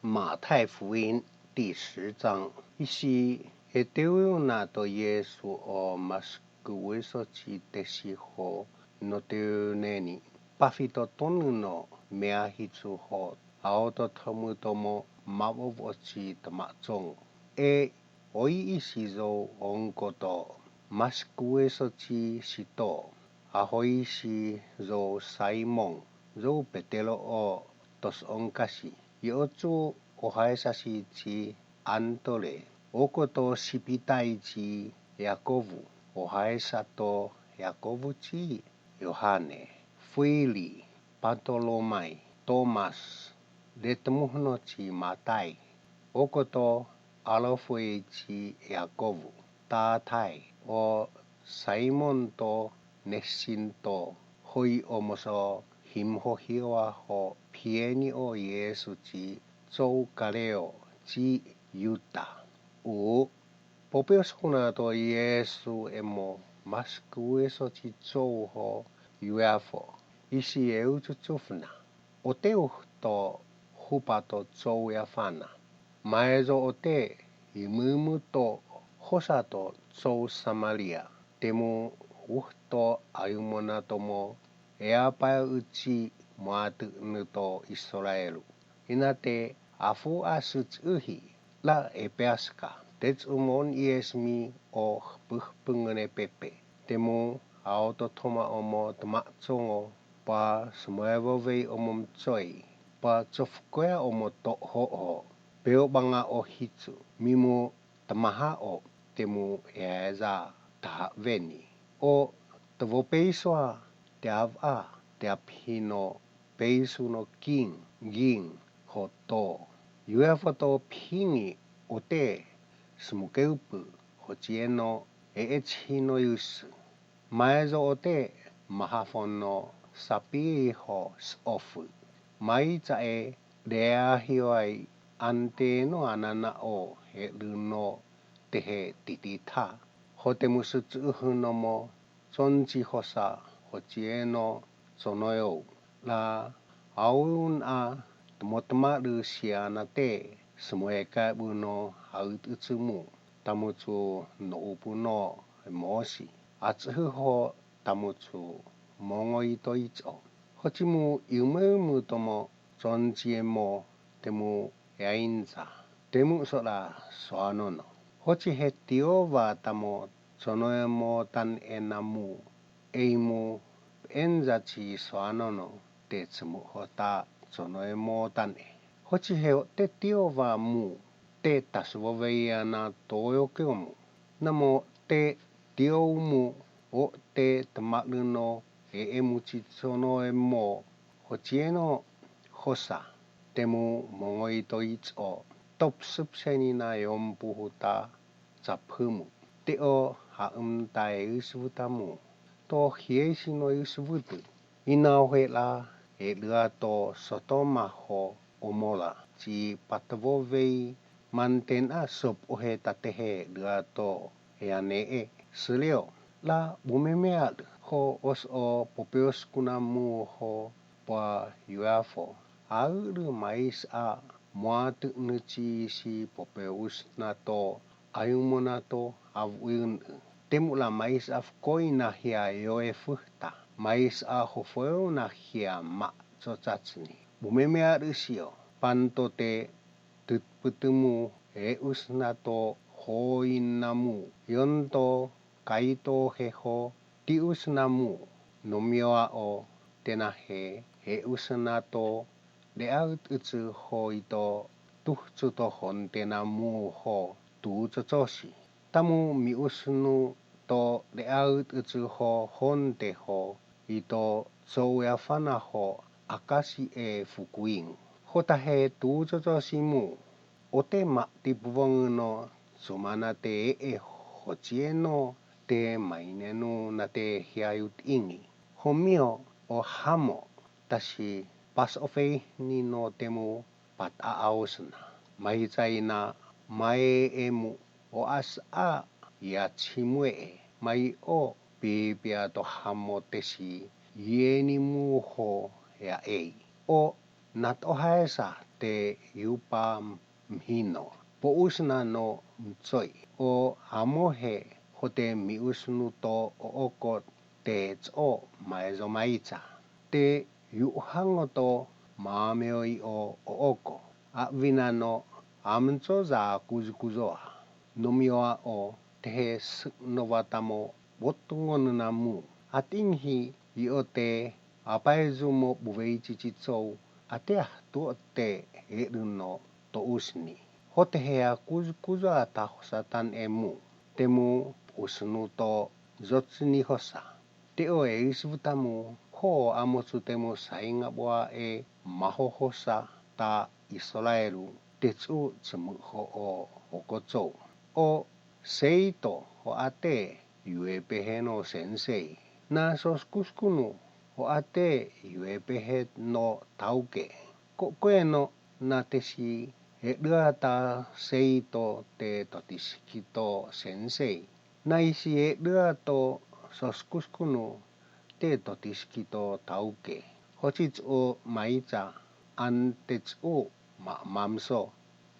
马太福音第10章，伊是会丢用那到耶稣哦马斯克为所起的时候，那丢那里巴菲特多no名起出后，后头他们都么马不我起的马中，我意思就on个到马斯克为所起是多，可以是就西蒙就别得了哦，都是on个是。有做我还是指安多嘞，我个多是比代指雅各布，我还是多雅各布指约翰呢，腓力、巴多罗买、多马斯，列么诺指马太，我个多阿拉菲指雅各布，大太我西蒙多内心多，可以我们说。him ho hiwa ho pieni o Yesu ci zou kaleo ci yuta. Popios kuna to Yesu emo masku eso ci zou ho yuafo. Isi eu chuchufna. Oteu to hupa to zou yafana. Maezo ote imumu to hosa to zou Samaria. Temu uhto ayumona tomo Eapa uci moatu nuto Israelu. Inate afu asuc uhi la epeaska. Tets umon iesmi o pengene pepe. Temu auto toma omo tematsongo pa semuevove omom choi. Pa chofkoya omo to ho. Peo banga o hitsu. Mimo tamaha o temu eeza taha veni. O tavopeiswa te ava te apino peisu no ging ho to uefa to pingi o te smukeupu ho tieno chino yusu maezo o te mahafono sapi ho sofu mai tae dea hiwai ante no anana o luno tehe titita ho te musutsu hunomo sonji hosa ho tieno sonoyo la aun a tmotma rusia na te semueka buno haut utsumu tamutsu no upuno emosi atsu ho tamutsu mongo ito icho hochimu yumu tomo sonjiemo temu yainza temu sola soanono hochi hetio wa tamo sonoemo tan enamu eimu enza chi soanono te tsumu hota sonoemo tan hochi heo te tio wa mu te taswoveia na toyo kyomu namo te tio mu o te tamaluno emuchi sonoemo hochieno hosa temu mongo ito icho top subseni na yompuhuta zaphumu te o haumtai usvutamu to hiesi no usvutu inawe la lua to sotoma ho omola ci patavovei manten a sop ohe tatehe lua to eanee silio la bumemea ho os o popeos kunamu ho pa uafo auru mais a moatu nuci si popeus na to ayumona to avun temula mais af koina hia yoefuhta mais a hofo na hia ma chochatsni bumemea rusio panto te tutputumu usna to hoinamu yonto kaito heho ti usnamu nomioa o tenahe usna to leaut utsu hoito tuhchuto hontenamu ho tu chochoshi tamu mi usnu to leaut utsu ho honte ho ito souyafana ho akashi fukuin hotahe tu chochoshimu ote ma tipuwang no sumana te hochieno te mainenu na te hiayut ingi homio o hamo tashi pas ofei ni no temu pat aosna mai chaina mai emu o as a ya chimue mai o pipia to hamo teshi yeni mu ho ya o nat o haesa te yupa mhino. Po usna no mtsoi. O amohe ho te miusnu to ooko te tso maezo maitsa. Te yuhango to maameoi o ooko. Avina no amtso za kuzukuzoa. Nomioa o te novatamo botungon namu. Atinghi iote apaezumo buveichichitsou. Atea tuo te no to usni. Hotehea kuzukuzoa tahosatan emu. Temu usnu to zotsuni hosa. Teo isvutamu ko amotsu temu saingaboa mahohosa ta Israelu tetsu tsumuho o okotsou. O seito ho ate yuepehe no sensei. Na soskuskunu ho ate yuepehe no tauke. Kokueno na tesi edata seito te totiskito sensei. Na isi edata soskuskunu te totiskito tauke. Hochitsu maitsa antetsu mamso.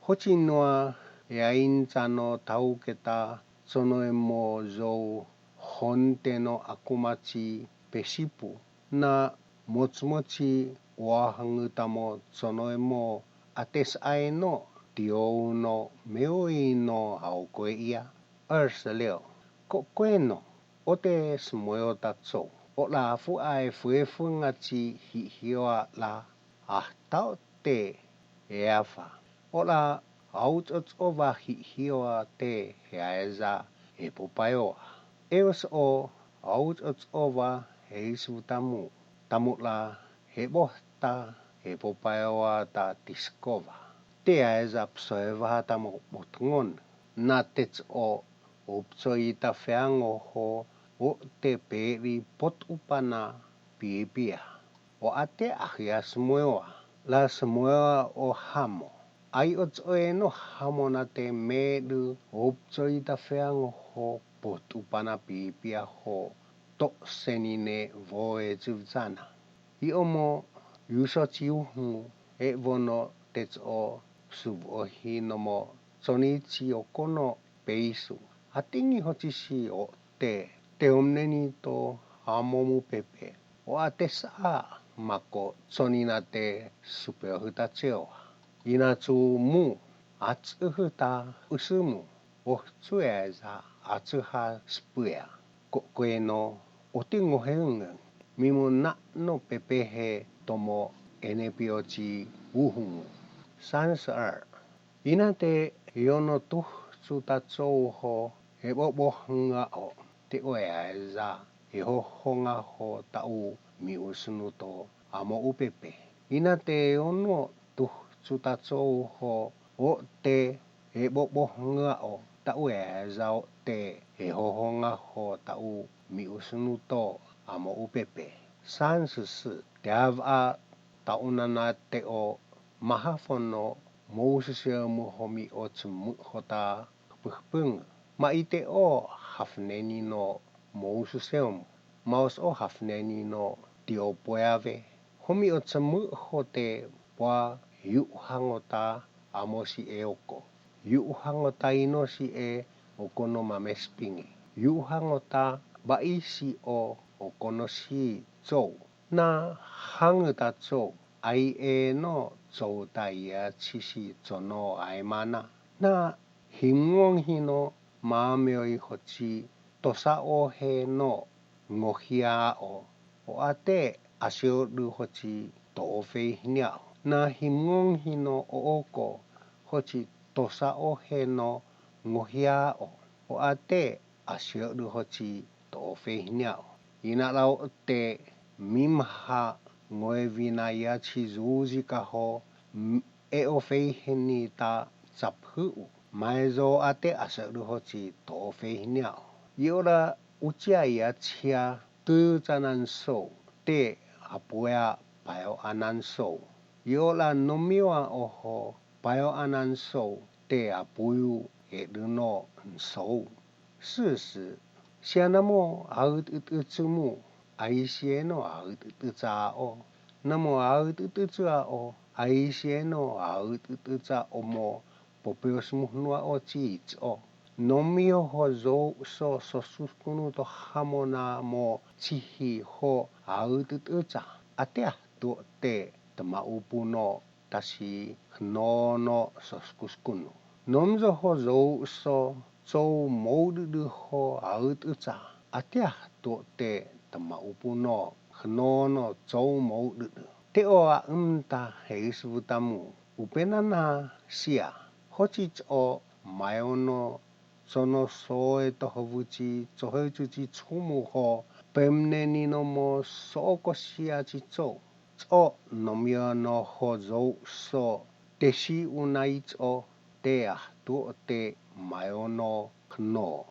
Hochi noa yainsa no tauketa sonoemo zou honte no akumachi pesipu. Na motsmochi wahangutamo sonoemo ates aeno dio no meoi no haukoia. 26. Kokueno ote smoyo tatso. O la fuai fuefungachi hihioa la ahtao te eafa. O la autsova hihioa te heaeza epopayoa. Eos o autsova heisutamu. Tamula hebohta epopayoa ta tiskova. Te aeza psoeva tamo botungon. Na tets o upsoita feango ho o te peri pot upana pipia. O ate ahia semuoa. La semuoa o hamo. Ai otsoe no hamo na te medu upsoita feango ho pot upana pipia ho to senine voe zuvzana. Iomo yusochi uhu vono tets o suvohinomo sonichi okono peisu. Atingi hochishi o te omneni to hamomu pepe. O atesa mako sonina te superhutacheoa. Inatsu mu atsuhuta usumu. Ohtueza atsuha spuya. Kokueno otingoheungan. Mimu na no pepehe tomo enepiochi uhungu. 32. Inate yono tuh sutatsou ho hebobohunga o te oeaeza ehohonga ho tau miusnu to amo upepe. Inate yono tuh sutatsou ho o te hebobohunga o tau eaeza o te ehohonga ho tau miusnu to amo upepe. 34. Te ava taunana te o mahafono mousesemu homi o tsemu hota puhpung. Maite o hafneni no mousesemu. Maos o hafneni no tiopoave. Homi o tsemu hote wa yuhangota amosi eoko. Yuhangota inosi okono mamespingi. Yuhangota baisi o okonoshi tsou. Na hangota tsou. Ai no tsou taia chishi tsono aimana. Na himonghi no maameoi hochi tosao he no ngohia o. O ate asiodu hochi toofei hiniao. Na himonghi no ooko hochi tosao he no ngohia o. O ate asiodu hochi toofei hiniao. Inalau te mimha ngoevina yachi zuzika ho eofei hini ta zaphu. Maezo ate asiodu hochi toofei hiniao. Iora uchia yachia tuzanan so te apuea payo anan so. Iola nomioa oho payo anan so te apuyu eduno so. 40. Sianamo aut ututsumu aisieno aut ututsao. 那么au tutua o aise no au tutua o mo popeos muhnua o teach o nomio ho zo so suskunu to hamona mo tihi ho au tutua atea to te tamaupu no tasi no soskuskunu nomzo ho zo so modu ho au tutua atea to te tamaupu no no zo modu te o a heis vutamu upena na sia hochich o maiono sono soe to hovuchi tohochuchi tsumu ho pemne ni no mo soko sia chicho o nomio no ho zo so teshi unai o te a tu te maiono no